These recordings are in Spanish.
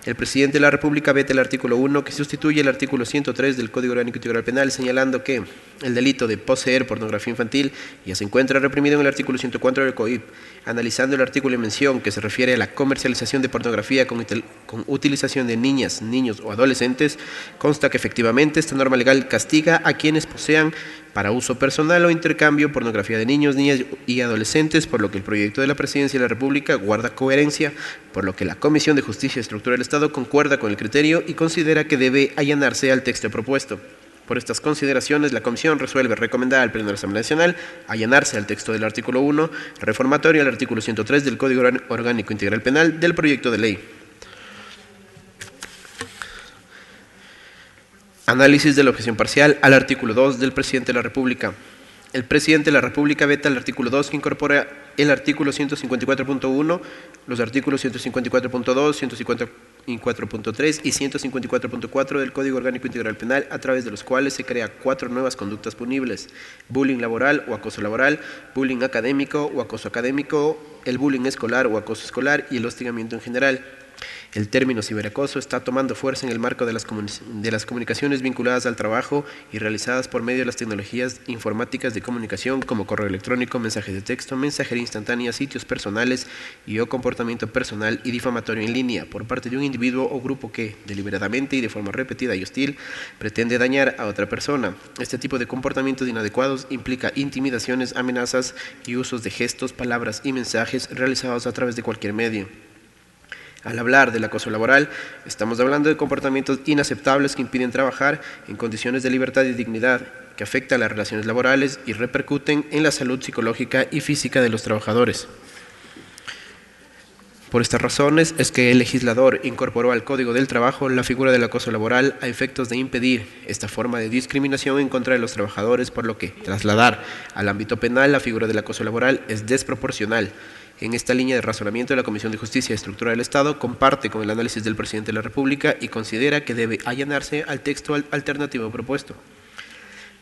El presidente de la República veta el artículo 1, que sustituye el artículo 103 del Código Orgánico Integral Penal, señalando que el delito de poseer pornografía infantil ya se encuentra reprimido en el artículo 104 del COIP. Analizando el artículo en mención, que se refiere a la comercialización de pornografía con utilización de niñas, niños o adolescentes, consta que efectivamente esta norma legal castiga a quienes posean para uso personal o intercambio pornografía de niños, niñas y adolescentes, por lo que el proyecto de la Presidencia de la República guarda coherencia, por lo que la Comisión de Justicia y Estructura del Estado concuerda con el criterio y considera que debe allanarse al texto propuesto. Por estas consideraciones, la Comisión resuelve recomendar al Pleno de la Asamblea Nacional allanarse al texto del artículo 1, reformatorio al artículo 103 del Código Orgánico Integral Penal del proyecto de ley. Análisis de la objeción parcial al artículo 2 del Presidente de la República. El Presidente de la República veta el artículo 2, que incorpora el artículo 154.1, los artículos 154.2, 154.3 y 154.4 del Código Orgánico Integral Penal, a través de los cuales se crea 4 nuevas conductas punibles: bullying laboral o acoso laboral, bullying académico o acoso académico, el bullying escolar o acoso escolar y el hostigamiento en general. El término ciberacoso está tomando fuerza en el marco de las comunicaciones vinculadas al trabajo y realizadas por medio de las tecnologías informáticas de comunicación como correo electrónico, mensajes de texto, mensajería instantánea, sitios personales y o comportamiento personal y difamatorio en línea por parte de un individuo o grupo que, deliberadamente y de forma repetida y hostil, pretende dañar a otra persona. Este tipo de comportamientos inadecuados implica intimidaciones, amenazas y usos de gestos, palabras y mensajes realizados a través de cualquier medio. Al hablar del acoso laboral, estamos hablando de comportamientos inaceptables que impiden trabajar en condiciones de libertad y dignidad, que afectan las relaciones laborales y repercuten en la salud psicológica y física de los trabajadores. Por estas razones es que el legislador incorporó al Código del Trabajo la figura del acoso laboral a efectos de impedir esta forma de discriminación en contra de los trabajadores, por lo que trasladar al ámbito penal la figura del acoso laboral es desproporcional. En esta línea de razonamiento, la Comisión de Justicia y Estructura del Estado comparte con el análisis del Presidente de la República y considera que debe allanarse al texto alternativo propuesto.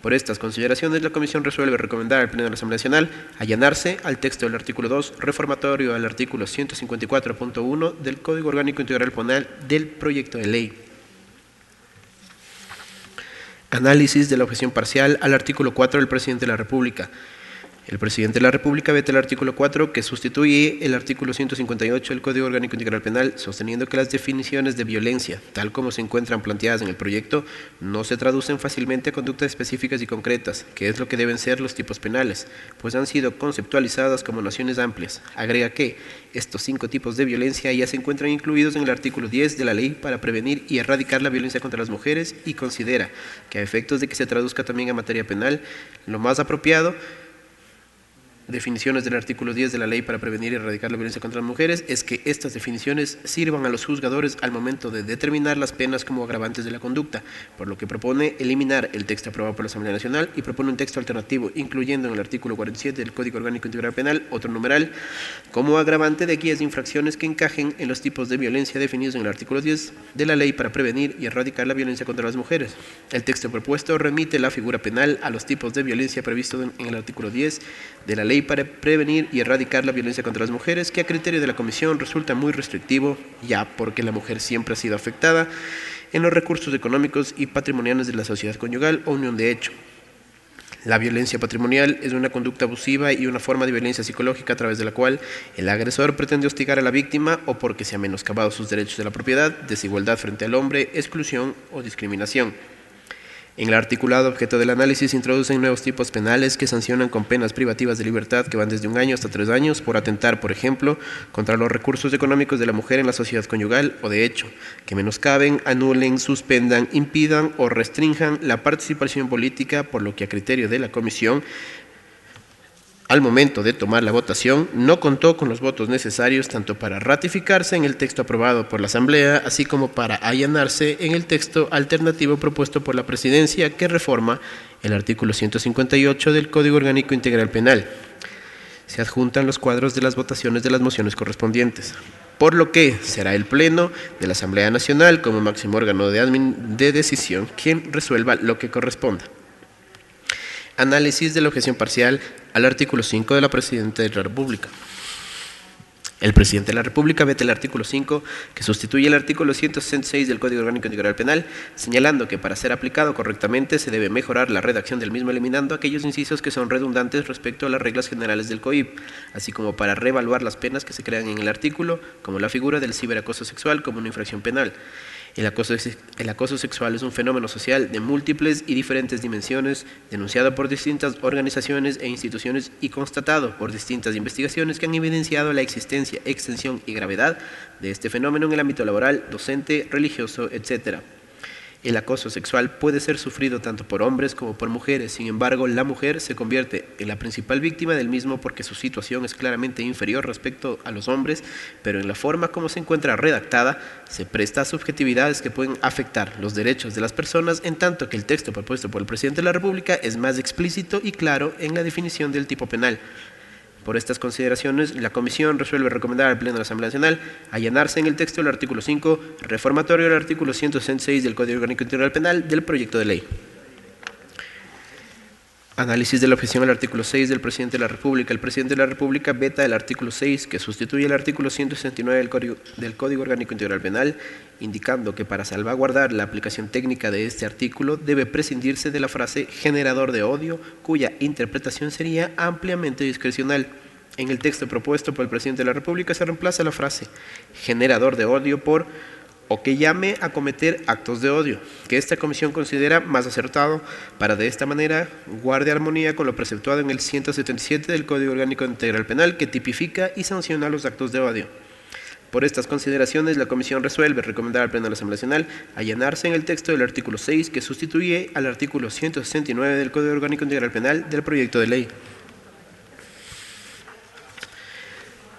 Por estas consideraciones, la Comisión resuelve recomendar al Pleno de la Asamblea Nacional allanarse al texto del artículo 2, reformatorio al artículo 154.1 del Código Orgánico Integral Penal del proyecto de ley. Análisis de la objeción parcial al artículo 4 del Presidente de la República. El Presidente de la República veta el artículo 4, que sustituye el artículo 158 del Código Orgánico Integral Penal, sosteniendo que las definiciones de violencia, tal como se encuentran planteadas en el proyecto, no se traducen fácilmente a conductas específicas y concretas, que es lo que deben ser los tipos penales, pues han sido conceptualizadas como nociones amplias. Agrega que estos 5 tipos de violencia ya se encuentran incluidos en el artículo 10 de la Ley para prevenir y erradicar la violencia contra las mujeres, y considera que a efectos de que se traduzca también a materia penal, lo más apropiado definiciones del artículo 10 de la Ley para prevenir y erradicar la violencia contra las mujeres es que estas definiciones sirvan a los juzgadores al momento de determinar las penas como agravantes de la conducta, por lo que propone eliminar el texto aprobado por la Asamblea Nacional y propone un texto alternativo, incluyendo en el artículo 47 del Código Orgánico Integral Penal otro numeral como agravante de aquellas infracciones que encajen en los tipos de violencia definidos en el artículo 10 de la Ley para prevenir y erradicar la violencia contra las mujeres. El texto propuesto remite la figura penal a los tipos de violencia previstos en el artículo 10 de la Ley para prevenir y erradicar la violencia contra las mujeres, que a criterio de la Comisión resulta muy restrictivo, ya porque la mujer siempre ha sido afectada en los recursos económicos y patrimoniales de la sociedad conyugal o unión de hecho. La violencia patrimonial es una conducta abusiva y una forma de violencia psicológica a través de la cual el agresor pretende hostigar a la víctima o porque se ha menoscabado sus derechos de la propiedad, desigualdad frente al hombre, exclusión o discriminación. En el articulado objeto del análisis se introducen nuevos tipos penales que sancionan con penas privativas de libertad que van desde 1 año hasta 3 años por atentar, por ejemplo, contra los recursos económicos de la mujer en la sociedad conyugal o de hecho, que menoscaben, anulen, suspendan, impidan o restrinjan la participación política, por lo que a criterio de la Comisión, al momento de tomar la votación, no contó con los votos necesarios tanto para ratificarse en el texto aprobado por la Asamblea, así como para allanarse en el texto alternativo propuesto por la Presidencia, que reforma el artículo 158 del Código Orgánico Integral Penal. Se adjuntan los cuadros de las votaciones de las mociones correspondientes, por lo que será el Pleno de la Asamblea Nacional, como máximo órgano de decisión, quien resuelva lo que corresponda. Análisis de la objeción parcial al artículo 5 de la Presidencia de la República. El presidente de la República veta el artículo 5, que sustituye el artículo 166 del Código Orgánico Integral Penal, señalando que para ser aplicado correctamente se debe mejorar la redacción del mismo eliminando aquellos incisos que son redundantes respecto a las reglas generales del COIP, así como para reevaluar las penas que se crean en el artículo, como la figura del ciberacoso sexual como una infracción penal. El acoso sexual es un fenómeno social de múltiples y diferentes dimensiones, denunciado por distintas organizaciones e instituciones y constatado por distintas investigaciones que han evidenciado la existencia, extensión y gravedad de este fenómeno en el ámbito laboral, docente, religioso, etc. El acoso sexual puede ser sufrido tanto por hombres como por mujeres, sin embargo, la mujer se convierte en la principal víctima del mismo porque su situación es claramente inferior respecto a los hombres, pero en la forma como se encuentra redactada, se presta a subjetividades que pueden afectar los derechos de las personas, en tanto que el texto propuesto por el presidente de la República es más explícito y claro en la definición del tipo penal. Por estas consideraciones, la Comisión resuelve recomendar al Pleno de la Asamblea Nacional allanarse en el texto del artículo 5, reformatorio del artículo 166 del Código Orgánico Integral Penal del proyecto de ley. Análisis de la objeción al artículo 6 del presidente de la República. El presidente de la República veta el artículo 6, que sustituye el artículo 169 del Código Orgánico Integral Penal, indicando que para salvaguardar la aplicación técnica de este artículo debe prescindirse de la frase generador de odio, cuya interpretación sería ampliamente discrecional. En el texto propuesto por el presidente de la República se reemplaza la frase generador de odio por o que llame a cometer actos de odio, que esta comisión considera más acertado para de esta manera guarde armonía con lo preceptuado en el 177 del Código Orgánico Integral Penal, que tipifica y sanciona los actos de odio. Por estas consideraciones, la Comisión resuelve recomendar al Pleno de la Asamblea Nacional allanarse en el texto del artículo 6, que sustituye al artículo 169 del Código Orgánico Integral Penal del proyecto de ley.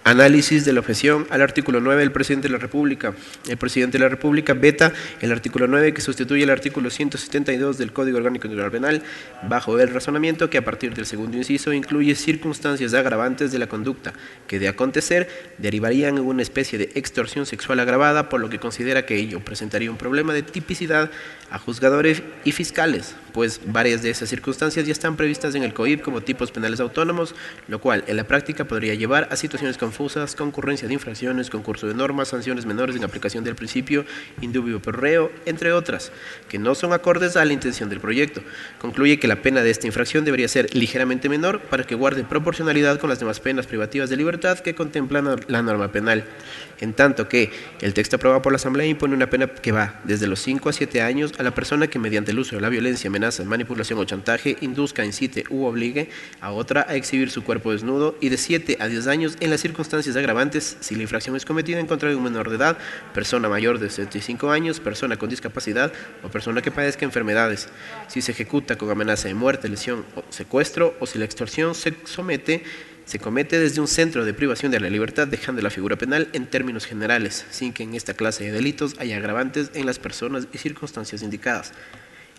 Análisis de la objeción al artículo 9 del presidente de la República. El presidente de la República veta el artículo 9, que sustituye el artículo 172 del Código Orgánico Integral Penal, bajo el razonamiento que a partir del segundo inciso incluye circunstancias agravantes de la conducta que de acontecer derivarían en una especie de extorsión sexual agravada, por lo que considera que ello presentaría un problema de tipicidad a juzgadores y fiscales, pues varias de esas circunstancias ya están previstas en el COIP como tipos penales autónomos, lo cual en la práctica podría llevar a situaciones confusas, concurrencia de infracciones, concurso de normas, sanciones menores en aplicación del principio indubio pro reo, entre otras, que no son acordes a la intención del proyecto. Concluye que la pena de esta infracción debería ser ligeramente menor para que guarde proporcionalidad con las demás penas privativas de libertad que contemplan la norma penal, en tanto que el texto aprobado por la Asamblea impone una pena que va desde los 5 a 7 años a la persona que mediante el uso de la violencia, amenaza, manipulación o chantaje induzca, incite u obligue a otra a exhibir su cuerpo desnudo, y de 7 a 10 años en las circunstancias agravantes si la infracción es cometida en contra de un menor de edad, persona mayor de 75 años, persona con discapacidad o persona que padezca enfermedades, si se ejecuta con amenaza de muerte, lesión o secuestro, o si la extorsión se comete desde un centro de privación de la libertad, dejando la figura penal en términos generales, sin que en esta clase de delitos haya agravantes en las personas y circunstancias indicadas.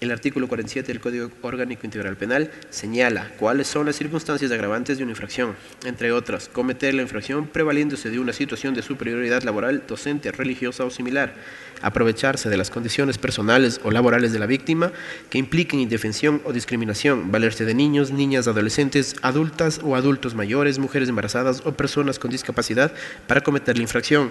El artículo 47 del Código Orgánico Integral Penal señala cuáles son las circunstancias agravantes de una infracción, entre otras, cometer la infracción prevaliéndose de una situación de superioridad laboral, docente, religiosa o similar, aprovecharse de las condiciones personales o laborales de la víctima que impliquen indefensión o discriminación, valerse de niños, niñas, adolescentes, adultas o adultos mayores, mujeres embarazadas o personas con discapacidad para cometer la infracción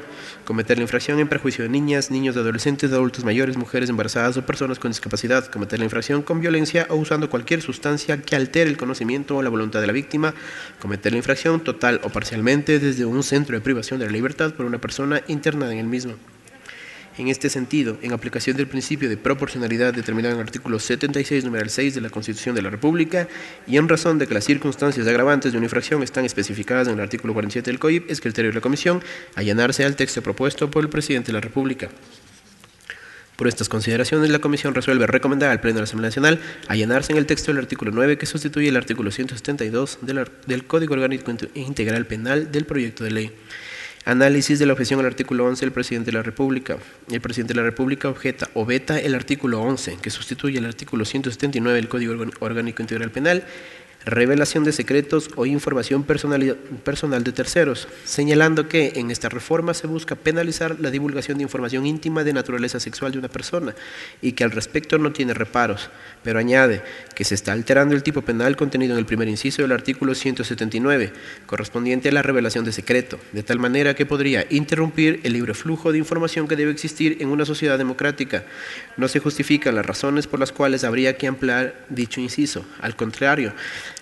en perjuicio de niñas, niños, adolescentes, adultos mayores, mujeres embarazadas o personas con discapacidad, cometer la infracción con violencia o usando cualquier sustancia que altere el conocimiento o la voluntad de la víctima, cometer la infracción total o parcialmente desde un centro de privación de la libertad por una persona internada en el mismo. En este sentido, en aplicación del principio de proporcionalidad determinado en el artículo 76, numeral 6 de la Constitución de la República, y en razón de que las circunstancias agravantes de una infracción están especificadas en el artículo 47 del COIP, es criterio de la Comisión allanarse al texto propuesto por el Presidente de la República. Por estas consideraciones, la Comisión resuelve recomendar al Pleno de la Asamblea Nacional allanarse en el texto del artículo 9, que sustituye el artículo 172 del Código Orgánico Integral Penal del proyecto de ley. Análisis de la objeción al artículo 11 del Presidente de la República. El Presidente de la República objeta o veta el artículo 11, que sustituye el artículo 179 del Código Orgánico Integral Penal, revelación de secretos o información personal de terceros, señalando que en esta reforma se busca penalizar la divulgación de información íntima de naturaleza sexual de una persona y que al respecto no tiene reparos, pero añade que se está alterando el tipo penal contenido en el primer inciso del artículo 179, correspondiente a la revelación de secreto, de tal manera que podría interrumpir el libre flujo de información que debe existir en una sociedad democrática. No se justifican las razones por las cuales habría que ampliar dicho inciso. Al contrario,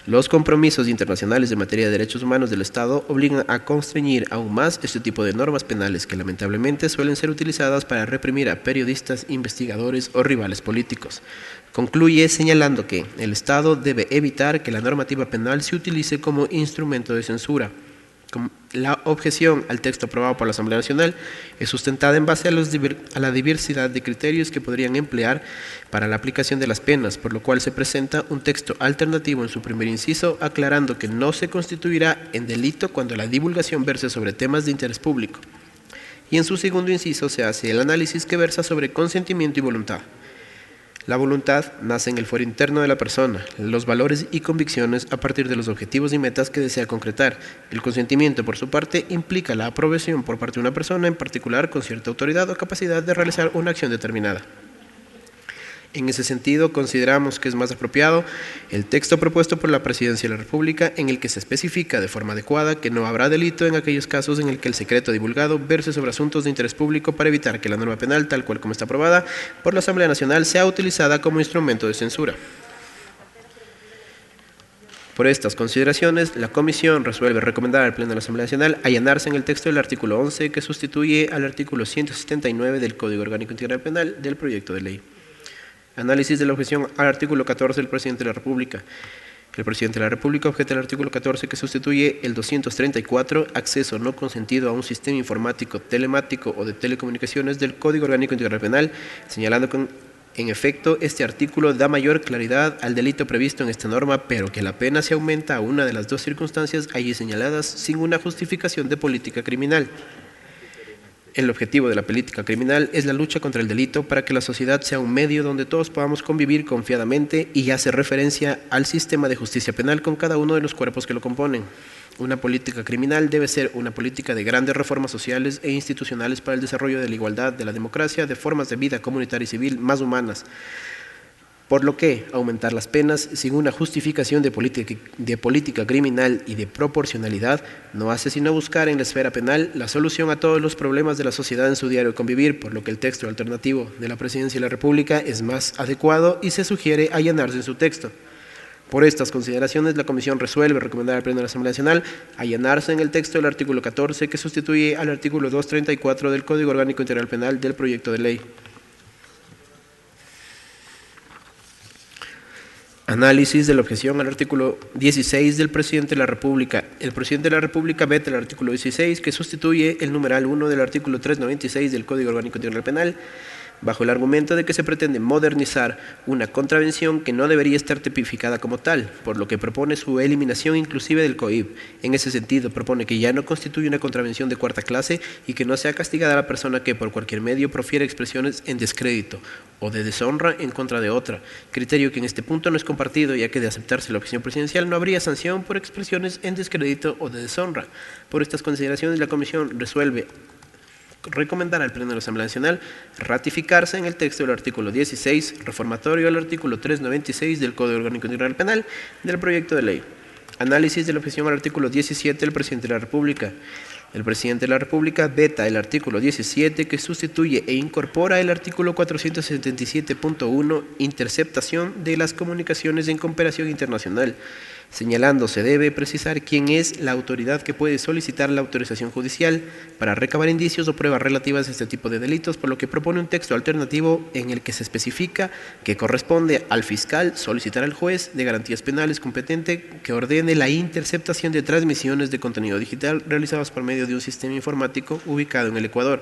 los compromisos internacionales en materia de derechos humanos del Estado obligan a constreñir aún más este tipo de normas penales que lamentablemente suelen ser utilizadas para reprimir a periodistas, investigadores o rivales políticos. Concluye señalando que el Estado debe evitar que la normativa penal se utilice como instrumento de censura. La objeción al texto aprobado por la Asamblea Nacional es sustentada en base a la diversidad de criterios que podrían emplear para la aplicación de las penas, por lo cual se presenta un texto alternativo en su primer inciso, aclarando que no se constituirá en delito cuando la divulgación verse sobre temas de interés público. Y en su segundo inciso se hace el análisis que versa sobre consentimiento y voluntad. La voluntad nace en el fuero interno de la persona, los valores y convicciones a partir de los objetivos y metas que desea concretar. El consentimiento, por su parte, implica la aprobación por parte de una persona en particular con cierta autoridad o capacidad de realizar una acción determinada. En ese sentido, consideramos que es más apropiado el texto propuesto por la Presidencia de la República, en el que se especifica de forma adecuada que no habrá delito en aquellos casos en el que el secreto divulgado verse sobre asuntos de interés público, para evitar que la norma penal, tal cual como está aprobada por la Asamblea Nacional, sea utilizada como instrumento de censura. Por estas consideraciones, la Comisión resuelve recomendar al Pleno de la Asamblea Nacional allanarse en el texto del artículo 11, que sustituye al artículo 179 del Código Orgánico Integral Penal del proyecto de ley. Análisis de la objeción al artículo 14 del Presidente de la República. El Presidente de la República objeta el artículo 14, que sustituye el 234, acceso no consentido a un sistema informático, telemático o de telecomunicaciones del Código Orgánico Integral Penal, señalando que en efecto este artículo da mayor claridad al delito previsto en esta norma, pero que la pena se aumenta a una de las dos circunstancias allí señaladas sin una justificación de política criminal. El objetivo de la política criminal es la lucha contra el delito para que la sociedad sea un medio donde todos podamos convivir confiadamente, y hace referencia al sistema de justicia penal con cada uno de los cuerpos que lo componen. Una política criminal debe ser una política de grandes reformas sociales e institucionales para el desarrollo de la igualdad, de la democracia, de formas de vida comunitaria y civil más humanas. Por lo que aumentar las penas sin una justificación de política criminal y de proporcionalidad no hace sino buscar en la esfera penal la solución a todos los problemas de la sociedad en su diario convivir, por lo que el texto alternativo de la Presidencia de la República es más adecuado y se sugiere allanarse en su texto. Por estas consideraciones, la Comisión resuelve recomendar al Pleno de la Asamblea Nacional allanarse en el texto del artículo 14, que sustituye al artículo 234 del Código Orgánico Integral Penal del proyecto de ley. Análisis de la objeción al artículo 16 del Presidente de la República. El Presidente de la República veta el artículo 16, que sustituye el numeral 1 del artículo 396 del Código Orgánico Integral Penal, bajo el argumento de que se pretende modernizar una contravención que no debería estar tipificada como tal, por lo que propone su eliminación inclusive del COIP. En ese sentido, propone que ya no constituye una contravención de cuarta clase y que no sea castigada la persona que por cualquier medio profiere expresiones en descrédito o de deshonra en contra de otra, criterio que en este punto no es compartido, ya que de aceptarse la objeción presidencial no habría sanción por expresiones en descrédito o de deshonra. Por estas consideraciones, la Comisión resuelve recomendar al Pleno de la Asamblea Nacional ratificarse en el texto del artículo 16, reformatorio al artículo 396 del Código Orgánico Integral Penal del proyecto de ley. Análisis de la objeción al artículo 17 del Presidente de la República. El Presidente de la República veta el artículo 17, que sustituye e incorpora el artículo 477.1, interceptación de las comunicaciones en cooperación internacional, señalando se debe precisar quién es la autoridad que puede solicitar la autorización judicial para recabar indicios o pruebas relativas a este tipo de delitos, por lo que propone un texto alternativo en el que se especifica que corresponde al fiscal solicitar al juez de garantías penales competente que ordene la interceptación de transmisiones de contenido digital realizadas por medio de un sistema informático ubicado en el Ecuador.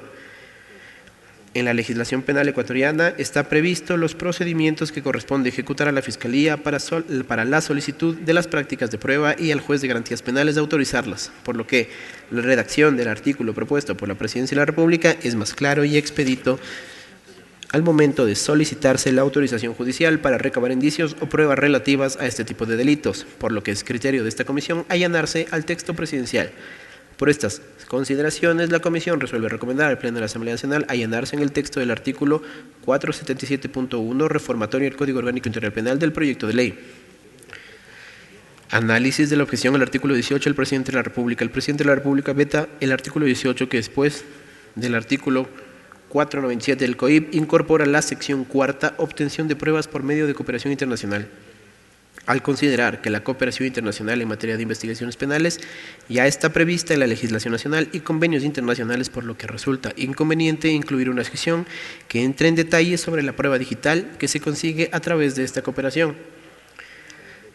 En la legislación penal ecuatoriana está previsto los procedimientos que corresponde ejecutar a la Fiscalía para la solicitud de las prácticas de prueba y al juez de garantías penales de autorizarlas, por lo que la redacción del artículo propuesto por la Presidencia de la República es más claro y expedito al momento de solicitarse la autorización judicial para recabar indicios o pruebas relativas a este tipo de delitos, por lo que es criterio de esta comisión allanarse al texto presidencial. Por estas consideraciones, la comisión resuelve recomendar al Pleno de la Asamblea Nacional allanarse en el texto del artículo 477.1 reformatorio del Código Orgánico Integral Penal del proyecto de ley. Análisis de la objeción al artículo 18 del Presidente de la República. El Presidente de la República veta el artículo 18 que después del artículo 497 del COIP incorpora la sección cuarta, obtención de pruebas por medio de cooperación internacional, al considerar que la cooperación internacional en materia de investigaciones penales ya está prevista en la legislación nacional y convenios internacionales, por lo que resulta inconveniente incluir una sección que entre en detalles sobre la prueba digital que se consigue a través de esta cooperación.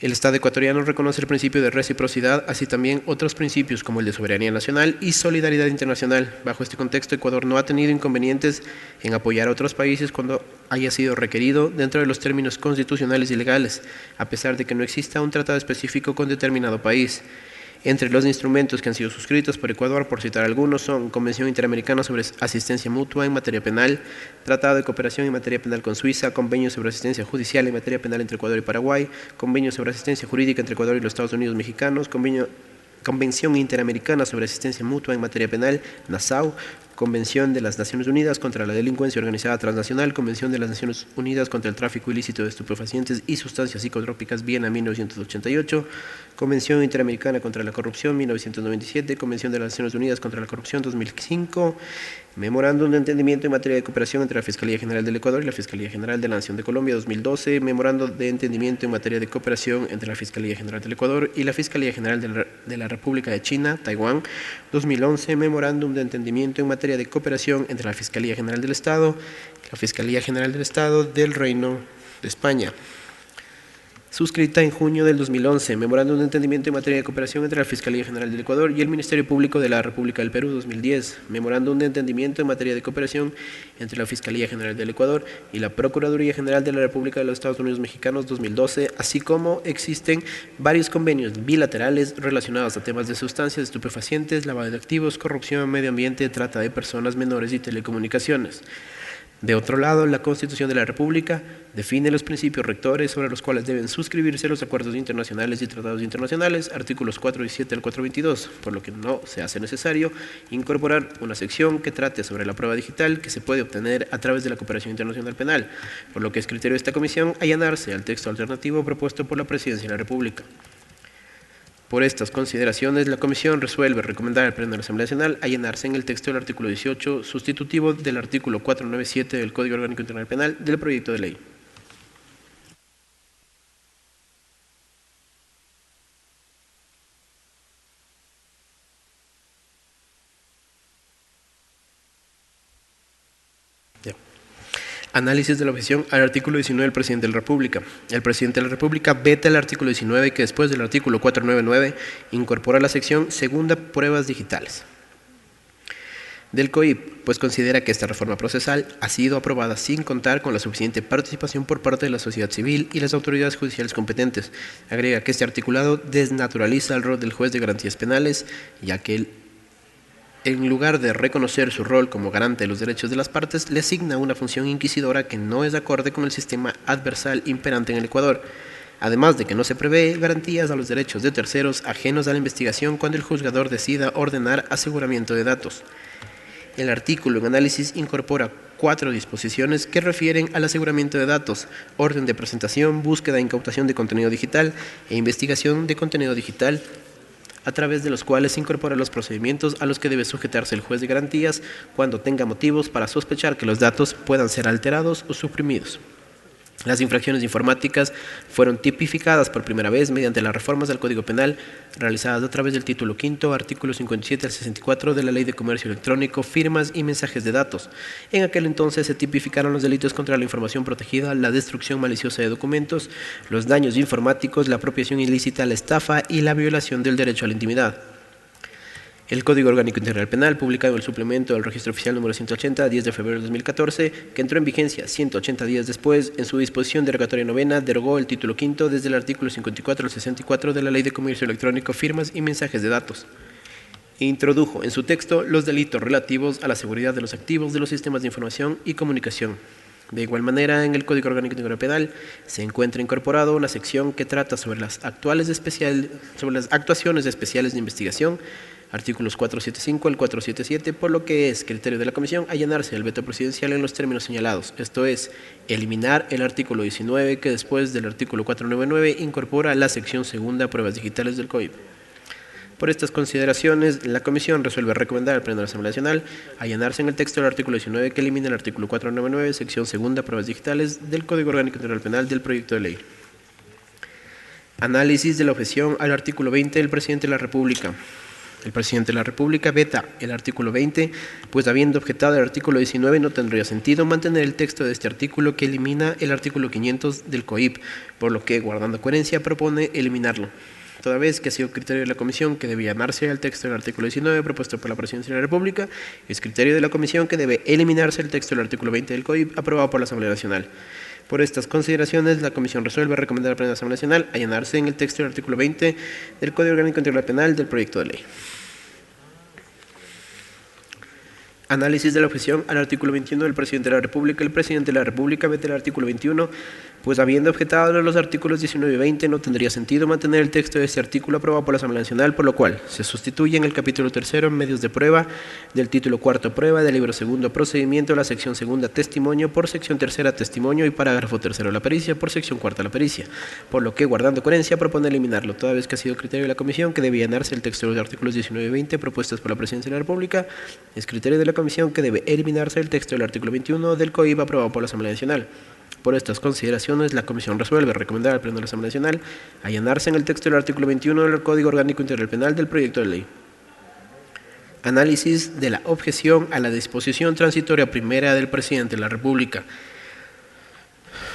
El Estado ecuatoriano reconoce el principio de reciprocidad, así también otros principios como el de soberanía nacional y solidaridad internacional. Bajo este contexto, Ecuador no ha tenido inconvenientes en apoyar a otros países cuando haya sido requerido dentro de los términos constitucionales y legales, a pesar de que no exista un tratado específico con determinado país. Entre los instrumentos que han sido suscritos por Ecuador, por citar algunos, son Convención Interamericana sobre Asistencia Mutua en Materia Penal, Tratado de Cooperación en Materia Penal con Suiza, Convenio sobre Asistencia Judicial en Materia Penal entre Ecuador y Paraguay, Convenio sobre Asistencia Jurídica entre Ecuador y los Estados Unidos Mexicanos, Convención Interamericana sobre Asistencia Mutua en Materia Penal, Nassau, Convención de las Naciones Unidas contra la Delincuencia Organizada Transnacional, Convención de las Naciones Unidas contra el Tráfico Ilícito de Estupefacientes y Sustancias Psicotrópicas, Viena, 1988, Convención Interamericana contra la Corrupción, 1997, Convención de las Naciones Unidas contra la Corrupción, 2005, Memorándum de Entendimiento en materia de cooperación entre la Fiscalía General del Ecuador y la Fiscalía General de la Nación de Colombia, 2012, Memorándum de Entendimiento en materia de cooperación entre la Fiscalía General del Ecuador y la Fiscalía General de la República de China, Taiwán, 2011, Memorándum de Entendimiento en materia de cooperación entre la Fiscalía General del Estado y la Fiscalía General del Estado del Reino de España. Suscrita en junio del 2011, Memorándum de Entendimiento en materia de cooperación entre la Fiscalía General del Ecuador y el Ministerio Público de la República del Perú, 2010, Memorándum de Entendimiento en materia de cooperación entre la Fiscalía General del Ecuador y la Procuraduría General de la República de los Estados Unidos Mexicanos, 2012, así como existen varios convenios bilaterales relacionados a temas de sustancias estupefacientes, lavado de activos, corrupción, medio ambiente, trata de personas menores y telecomunicaciones. De otro lado, la Constitución de la República define los principios rectores sobre los cuales deben suscribirse los acuerdos internacionales y tratados internacionales, artículos 417 al 422, por lo que no se hace necesario incorporar una sección que trate sobre la prueba digital que se puede obtener a través de la cooperación internacional penal, por lo que es criterio de esta comisión allanarse al texto alternativo propuesto por la Presidencia de la República. Por estas consideraciones, la Comisión resuelve recomendar al Pleno de la Asamblea Nacional allanarse en el texto del artículo 18, sustitutivo del artículo 497 del Código Orgánico Integral Penal del proyecto de ley. Análisis de la objeción al artículo 19 del Presidente de la República. El Presidente de la República veta el artículo 19 que después del artículo 499 incorpora la sección segunda, pruebas digitales del COIP, pues considera que esta reforma procesal ha sido aprobada sin contar con la suficiente participación por parte de la sociedad civil y las autoridades judiciales competentes. Agrega que este articulado desnaturaliza el rol del juez de garantías penales, ya que en lugar de reconocer su rol como garante de los derechos de las partes, le asigna una función inquisidora que no es acorde con el sistema adversal imperante en el Ecuador, además de que no se prevé garantías a los derechos de terceros ajenos a la investigación cuando el juzgador decida ordenar aseguramiento de datos. El artículo en análisis incorpora 4 disposiciones que refieren al aseguramiento de datos, orden de presentación, búsqueda e incautación de contenido digital e investigación de contenido digital, a través de los cuales se incorporan los procedimientos a los que debe sujetarse el juez de garantías cuando tenga motivos para sospechar que los datos puedan ser alterados o suprimidos. Las infracciones informáticas fueron tipificadas por primera vez mediante las reformas del Código Penal realizadas a través del título quinto, artículos 57 al 64 de la Ley de Comercio Electrónico, firmas y mensajes de datos. En aquel entonces se tipificaron los delitos contra la información protegida, la destrucción maliciosa de documentos, los daños informáticos, la apropiación ilícita, la estafa y la violación del derecho a la intimidad. El Código Orgánico Integral Penal, publicado en el suplemento del Registro Oficial número 180, 10 de febrero de 2014, que entró en vigencia 180 días después, en su disposición derogatoria novena, derogó el título quinto desde el artículo 54 al 64 de la Ley de Comercio Electrónico, firmas y mensajes de datos. E introdujo en su texto los delitos relativos a la seguridad de los activos de los sistemas de información y comunicación. De igual manera, en el Código Orgánico Integral Penal se encuentra incorporado una sección que trata sobre las actuaciones especiales de investigación, artículos 475 al 477, por lo que es criterio de la Comisión allanarse el veto presidencial en los términos señalados, esto es, eliminar el artículo 19 que después del artículo 499 incorpora la sección segunda pruebas digitales del COIP. Por estas consideraciones, la Comisión resuelve recomendar al Pleno de la Asamblea Nacional allanarse en el texto del artículo 19 que elimina el artículo 499, sección segunda, pruebas digitales del Código Orgánico Integral Penal del proyecto de ley. Análisis de la objeción al artículo 20 del Presidente de la República. El Presidente de la República veta el artículo 20, pues habiendo objetado el artículo 19 no tendría sentido mantener el texto de este artículo que elimina el artículo 500 del COIP, por lo que, guardando coherencia, propone eliminarlo. Toda vez que ha sido criterio de la Comisión que debe llenarse al texto del artículo 19 propuesto por la Presidencia de la República, es criterio de la Comisión que debe eliminarse el texto del artículo 20 del COIP aprobado por la Asamblea Nacional. Por estas consideraciones, la Comisión resuelve recomendar al Pleno de la Asamblea Nacional allanarse en el texto del artículo 20 del Código Orgánico Integral Penal del proyecto de ley. Análisis de la objeción al artículo 21 del Presidente de la República. El Presidente de la República veta el artículo 21, pues habiendo objetado los artículos 19 y 20 no tendría sentido mantener el texto de este artículo aprobado por la Asamblea Nacional, por lo cual se sustituye en el capítulo 3 en medios de prueba del título 4 prueba del libro 2 procedimiento la sección 2 testimonio por sección 3 testimonio y parágrafo 3 la pericia por sección 4 la pericia, por lo que guardando coherencia propone eliminarlo, toda vez que ha sido criterio de la Comisión que debe llenarse el texto de los artículos 19 y 20 propuestos por la Presidencia de la República, es criterio de la Comisión que debe eliminarse el texto del artículo 21 del COIP aprobado por la Asamblea Nacional. Por estas consideraciones, la Comisión resuelve recomendar al Pleno de la Asamblea Nacional allanarse en el texto del artículo 21 del Código Orgánico Integral Penal del proyecto de ley. Análisis de la objeción a la disposición transitoria primera del Presidente de la República.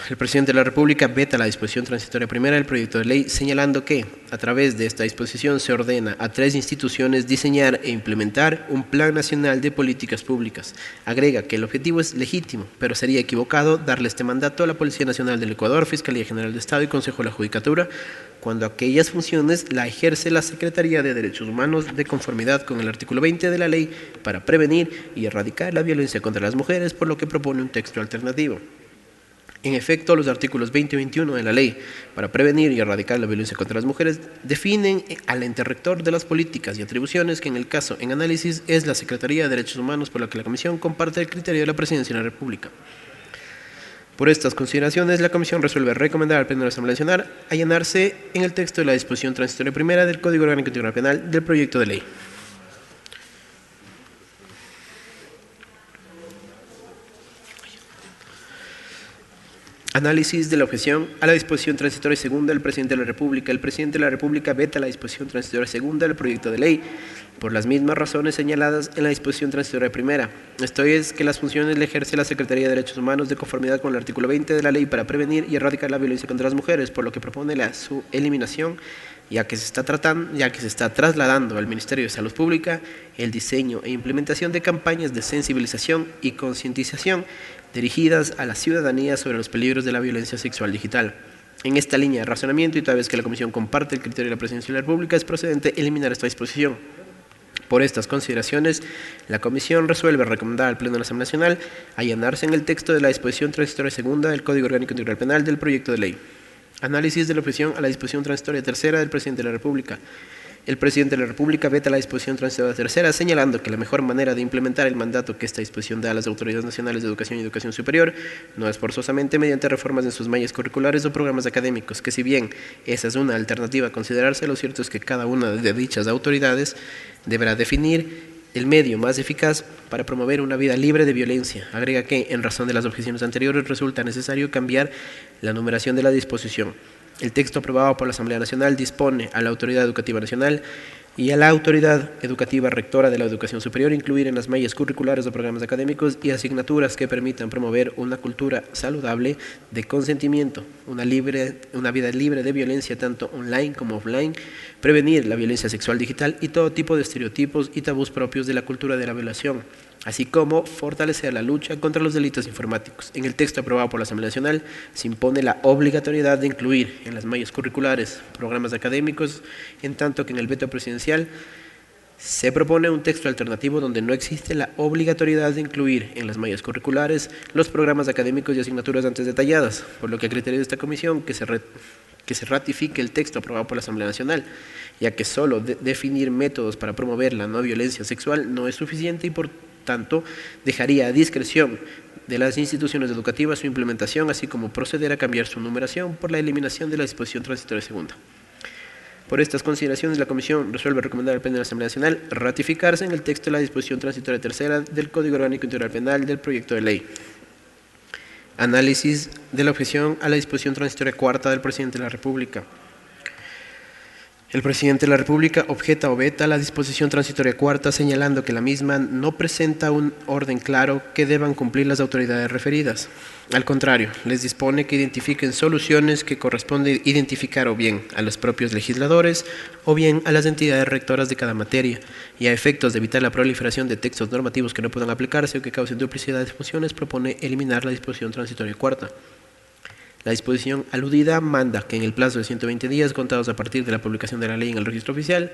El Presidente de la República veta la disposición transitoria primera del proyecto de ley, señalando que, a través de esta disposición, se ordena a 3 instituciones diseñar e implementar un Plan Nacional de Políticas Públicas. Agrega que el objetivo es legítimo, pero sería equivocado darle este mandato a la Policía Nacional del Ecuador, Fiscalía General de Estado y Consejo de la Judicatura, cuando aquellas funciones la ejerce la Secretaría de Derechos Humanos de conformidad con el artículo 20 de la ley para prevenir y erradicar la violencia contra las mujeres, por lo que propone un texto alternativo. En efecto, los artículos 20 y 21 de la ley para prevenir y erradicar la violencia contra las mujeres definen al ente rector de las políticas y atribuciones que en el caso en análisis es la Secretaría de Derechos Humanos, por lo que la Comisión comparte el criterio de la Presidencia de la República. Por estas consideraciones, la Comisión resuelve recomendar al Pleno de la Asamblea Nacional allanarse en el texto de la disposición transitoria primera del Código Orgánico Integral Penal del proyecto de ley. Análisis de la objeción a la disposición transitoria segunda del Presidente de la República. El Presidente de la República veta la disposición transitoria segunda del proyecto de ley por las mismas razones señaladas en la disposición transitoria primera. Esto es que las funciones le ejerce la Secretaría de Derechos Humanos de conformidad con el artículo 20 de la ley para prevenir y erradicar la violencia contra las mujeres, por lo que propone su eliminación, ya que se está trasladando al Ministerio de Salud Pública el diseño e implementación de campañas de sensibilización y concientización dirigidas a la ciudadanía sobre los peligros de la violencia sexual digital. En esta línea de razonamiento, y toda vez que la Comisión comparte el criterio de la Presidencia de la República, es procedente eliminar esta disposición. Por estas consideraciones, la Comisión resuelve recomendar al Pleno de la Asamblea Nacional allanarse en el texto de la disposición transitoria segunda del Código Orgánico Integral Penal del proyecto de ley. Análisis de la objeción a la disposición transitoria tercera del Presidente de la República. El Presidente de la República veta la disposición transitoria tercera, señalando que la mejor manera de implementar el mandato que esta disposición da a las autoridades nacionales de educación y educación superior no es forzosamente mediante reformas en sus mallas curriculares o programas académicos, que si bien esa es una alternativa a considerarse, lo cierto es que cada una de dichas autoridades deberá definir el medio más eficaz para promover una vida libre de violencia. Agrega que, en razón de las objeciones anteriores, resulta necesario cambiar la numeración de la disposición. El texto aprobado por la Asamblea Nacional dispone a la Autoridad Educativa Nacional y a la Autoridad Educativa Rectora de la Educación Superior incluir en las mallas curriculares o programas académicos y asignaturas que permitan promover una cultura saludable de consentimiento, una vida libre de violencia tanto online como offline, prevenir la violencia sexual digital y todo tipo de estereotipos y tabús propios de la cultura de la violación, así como fortalecer la lucha contra los delitos informáticos. En el texto aprobado por la Asamblea Nacional se impone la obligatoriedad de incluir en las mallas curriculares programas académicos, en tanto que en el veto presidencial Se propone un texto alternativo donde no existe la obligatoriedad de incluir en las mallas curriculares los programas académicos y asignaturas antes detalladas, por lo que a criterio de esta comisión que se ratifique el texto aprobado por la Asamblea Nacional, ya que solo definir métodos para promover la no violencia sexual no es suficiente y por tanto dejaría a discreción de las instituciones educativas su implementación, así como proceder a cambiar su numeración por la eliminación de la disposición transitoria segunda. Por estas consideraciones, la Comisión resuelve recomendar al Pleno de la Asamblea Nacional ratificarse en el texto de la disposición transitoria tercera del Código Orgánico Integral Penal del proyecto de ley. Análisis de la objeción a la disposición transitoria cuarta del Presidente de la República. El Presidente de la República objeta o veta la disposición transitoria cuarta, señalando que la misma no presenta un orden claro que deban cumplir las autoridades referidas. Al contrario, les dispone que identifiquen soluciones que corresponde identificar o bien a los propios legisladores o bien a las entidades rectoras de cada materia, y a efectos de evitar la proliferación de textos normativos que no puedan aplicarse o que causen duplicidad de funciones, propone eliminar la disposición transitoria cuarta. La disposición aludida manda que en el plazo de 120 días contados a partir de la publicación de la ley en el registro oficial,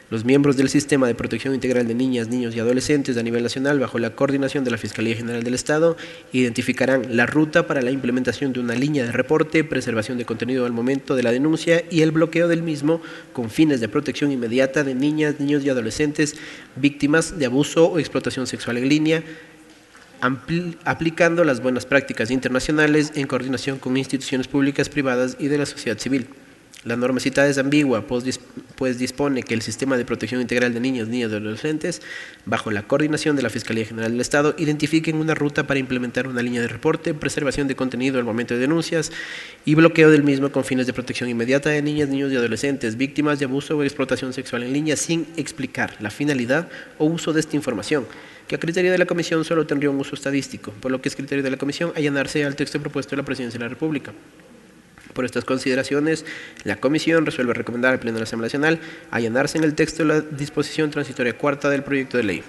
los miembros del Sistema de Protección Integral de Niñas, Niños y Adolescentes a nivel nacional, bajo la coordinación de la Fiscalía General del Estado, identificarán la ruta para la implementación de una línea de reporte, preservación de contenido al momento de la denuncia y el bloqueo del mismo con fines de protección inmediata de niñas, niños y adolescentes víctimas de abuso o explotación sexual en línea, aplicando las buenas prácticas internacionales en coordinación con instituciones públicas, privadas y de la sociedad civil. La norma citada es ambigua, pues dispone que el Sistema de Protección Integral de Niñas, Niños y Adolescentes, bajo la coordinación de la Fiscalía General del Estado, identifiquen una ruta para implementar una línea de reporte, preservación de contenido al momento de denuncias y bloqueo del mismo con fines de protección inmediata de niñas, niños y adolescentes víctimas de abuso o explotación sexual en línea, sin explicar la finalidad o uso de esta información, que a criterio de la Comisión solo tendría un uso estadístico, por lo que es criterio de la Comisión allanarse al texto propuesto de la Presidencia de la República. Por estas consideraciones, la Comisión resuelve recomendar al Pleno de la Asamblea Nacional allanarse en el texto de la disposición transitoria cuarta del proyecto de ley.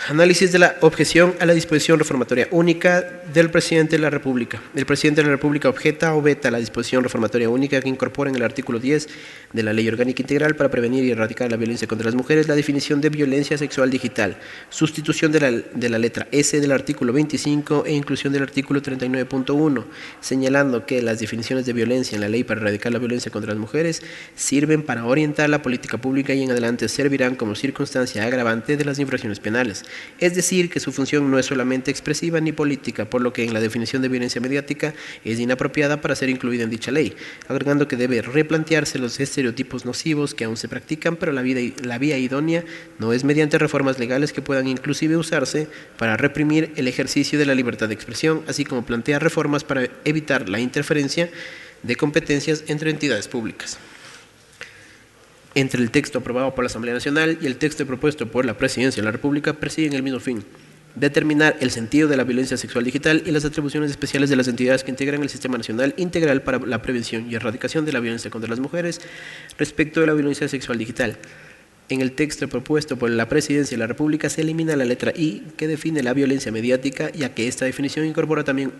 Análisis de la objeción a la disposición reformatoria única del Presidente de la República. El Presidente de la República objeta o veta la disposición reformatoria única que incorpora en el artículo 10 de la Ley Orgánica Integral para prevenir y erradicar la violencia contra las mujeres la definición de violencia sexual digital, sustitución de la letra S del artículo 25 e inclusión del artículo 39.1, señalando que las definiciones de violencia en la ley para erradicar la violencia contra las mujeres sirven para orientar la política pública y en adelante servirán como circunstancia agravante de las infracciones penales. Es decir, que su función no es solamente expresiva ni política, por lo que en la definición de violencia mediática es inapropiada para ser incluida en dicha ley, agregando que debe replantearse los estereotipos nocivos que aún se practican, pero la vía idónea no es mediante reformas legales que puedan inclusive usarse para reprimir el ejercicio de la libertad de expresión, así como plantear reformas para evitar la interferencia de competencias entre entidades públicas. Entre el texto aprobado por la Asamblea Nacional y el texto propuesto por la Presidencia de la República persiguen el mismo fin: determinar el sentido de la violencia sexual digital y las atribuciones especiales de las entidades que integran el Sistema Nacional Integral para la Prevención y Erradicación de la Violencia contra las Mujeres respecto de la violencia sexual digital. En el texto propuesto por la Presidencia de la República se elimina la letra I, que define la violencia mediática, ya que esta definición incorpora también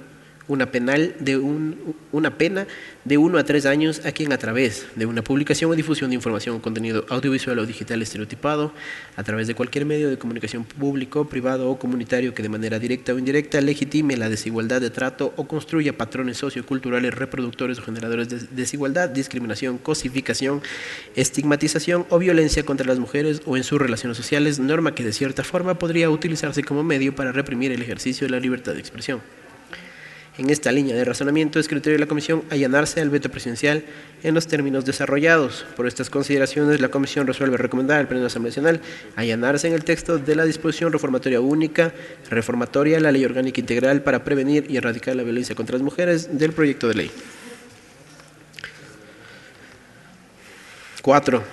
una pena de 1 a 3 años a quien a través de una publicación o difusión de información o contenido audiovisual o digital estereotipado, a través de cualquier medio de comunicación público, privado o comunitario que de manera directa o indirecta legitime la desigualdad de trato o construya patrones socioculturales reproductores o generadores de desigualdad, discriminación, cosificación, estigmatización o violencia contra las mujeres o en sus relaciones sociales, norma que de cierta forma podría utilizarse como medio para reprimir el ejercicio de la libertad de expresión. En esta línea de razonamiento es criterio de la Comisión allanarse al veto presidencial en los términos desarrollados. Por estas consideraciones, la Comisión resuelve recomendar al Pleno de la Asamblea Nacional allanarse en el texto de la disposición reformatoria única, reformatoria a la Ley Orgánica Integral para prevenir y erradicar la violencia contra las mujeres del proyecto de ley. 4.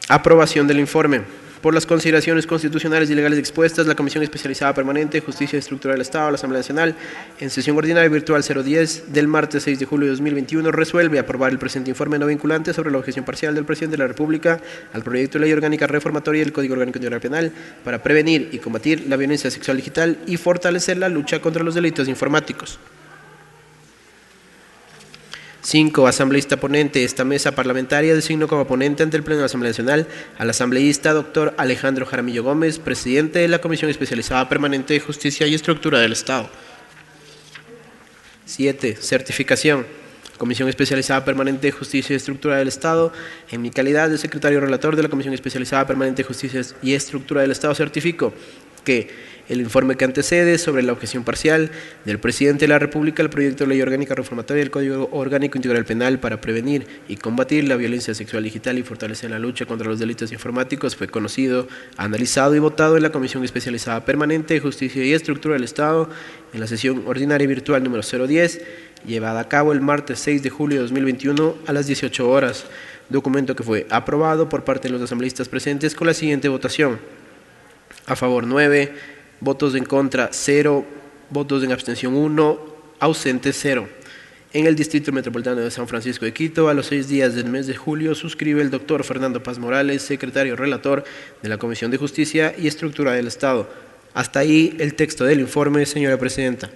Aprobación del informe. Por las consideraciones constitucionales y legales expuestas, la Comisión Especializada Permanente, Justicia Estructural del Estado de la Asamblea Nacional, en sesión ordinaria virtual 010 del martes 6 de julio de 2021, resuelve aprobar el presente informe no vinculante sobre la objeción parcial del Presidente de la República al proyecto de Ley Orgánica Reformatoria del Código Orgánico Integral Penal para prevenir y combatir la violencia sexual digital y fortalecer la lucha contra los delitos informáticos. 5. Asambleísta ponente. Esta mesa parlamentaria designó como ponente ante el Pleno de la Asamblea Nacional al asambleísta doctor Alejandro Jaramillo Gómez, presidente de la Comisión Especializada Permanente de Justicia y Estructura del Estado. 7. Certificación. Comisión Especializada Permanente de Justicia y Estructura del Estado, en mi calidad de secretario relator de la Comisión Especializada Permanente de Justicia y Estructura del Estado, certifico que el informe que antecede sobre la objeción parcial del Presidente de la República al proyecto de ley orgánica reformatoria del Código Orgánico Integral Penal para prevenir y combatir la violencia sexual digital y fortalecer la lucha contra los delitos informáticos fue conocido, analizado y votado en la Comisión Especializada Permanente de Justicia y Estructura del Estado en la sesión ordinaria virtual número 010, llevada a cabo el martes 6 de julio de 2021 a las 18 horas, documento que fue aprobado por parte de los asambleístas presentes con la siguiente votación: a favor 9, votos en contra 0, votos en abstención 1, ausentes 0. En el Distrito Metropolitano de San Francisco de Quito, a los 6 días del mes de julio, suscribe el doctor Fernando Paz Morales, secretario relator de la Comisión de Justicia y Estructura del Estado. Hasta ahí el texto del informe, señora presidenta.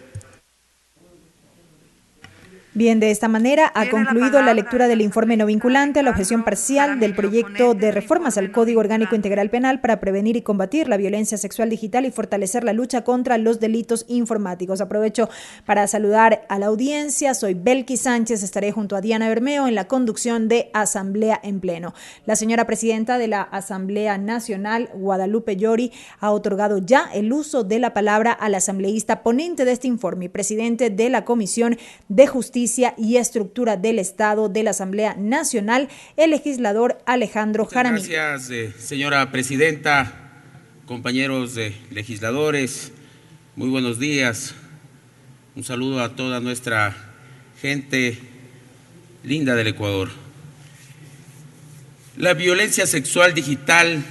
Bien, de esta manera ha concluido la lectura del informe no vinculante a la objeción parcial del proyecto de reformas al Código Orgánico Integral Penal para prevenir y combatir la violencia sexual digital y fortalecer la lucha contra los delitos informáticos. Aprovecho para saludar a la audiencia. Soy Belkis Sánchez, estaré junto a Diana Bermeo en la conducción de Asamblea en Pleno. La señora presidenta de la Asamblea Nacional, Guadalupe Llori, ha otorgado ya el uso de la palabra al asambleísta ponente de este informe y presidente de la Comisión de Justicia y Estructura del Estado de la Asamblea Nacional, el legislador Alejandro Jaramillo. Gracias, señora presidenta, compañeros legisladores, muy buenos días. Un saludo a toda nuestra gente linda del Ecuador. La violencia sexual digital